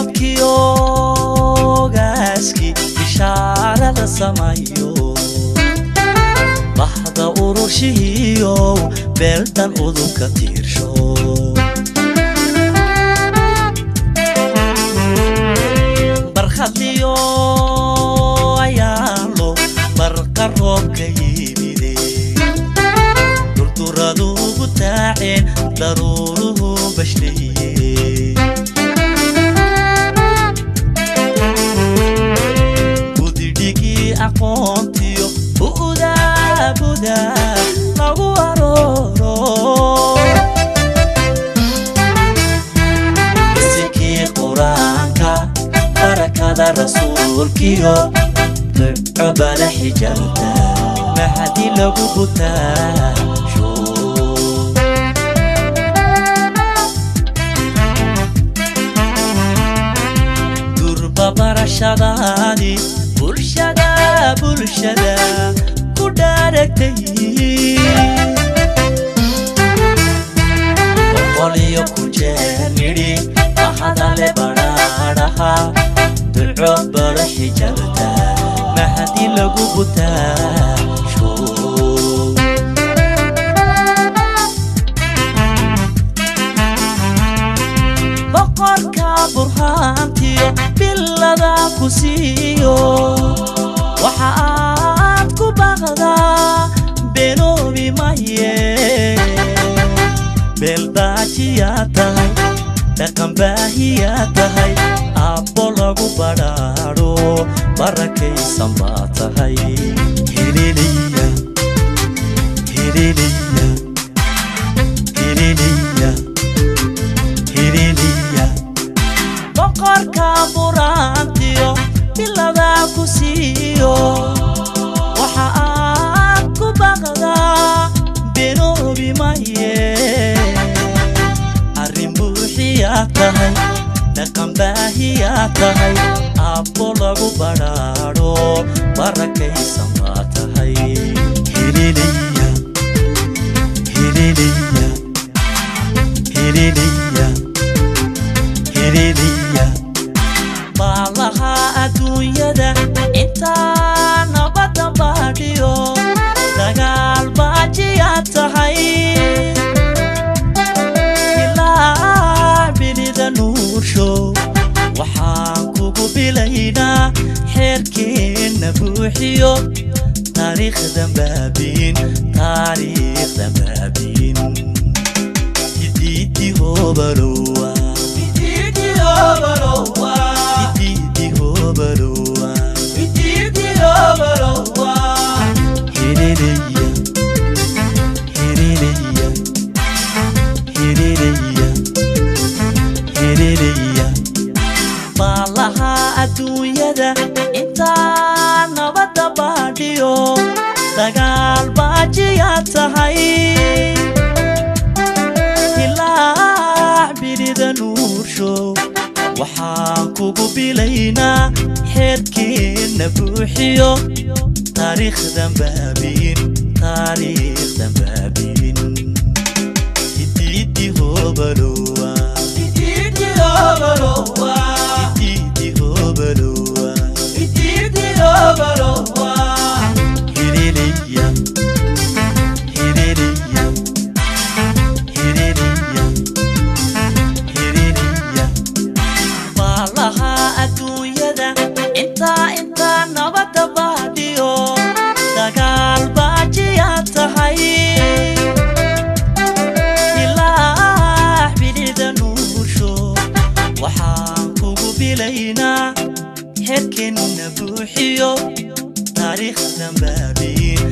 bilabkiyo gaaski ishaarada samayo bahda urushiyo beeldan udubka tiirsho barkhadliyo ayaalo barqa roobka yimide durturadu butaaceen daruuruhu bashliye budidhigi aqoontiyo buda lagu arooro isikii quraanka barakada rasuulkiyo ducobala xijalta mahadi lagu butaasho durba barashadaadi bulshada kudaaragtay boqoliyo ku jeernidhi ahadale badhaadhaha duco bala xijalta mahadi lagu butaasho boqorka burhaantiyo bilada ku siiyo waxaad ku baqdaa benoobi maye beeldaajiyaa tahay dhaqan baahiyaa tahay abbo lagu badhaadho barakaysan baa tahay helelaya boqorka buraantiyo bilada ku siiyo waxa aad ku baqdaa benoobi maye arrin buuxiyaa tahay dhaqan baahiyaa tahay abbo lagu badhaadho barakaysan baa tahay helelaya baalaha adduunyada intaa nabadda baadhiyo dagaal baajiyaa tahay ilaa bilida nuursho waxaan kugu bilaynaa xeerkeenna buuxiyo taariikhdan baabiin hididi hobalowa baalaha adduunyada intaa nabadda baadhiyo dagaal baajiyaa tahay ilaa bilida nuursho waxaan kugu bilaynaa xeerkeenna buuxiyo taariikhdan baabiin hididi hobalowa baalaha adduunyada intaa nabadda baadhiyo dagaal baajiyaa tahay ilaa bilida nuursho waxaan kugu bilaynaa xeerkeenna buuxiyo taariikhdan baabiin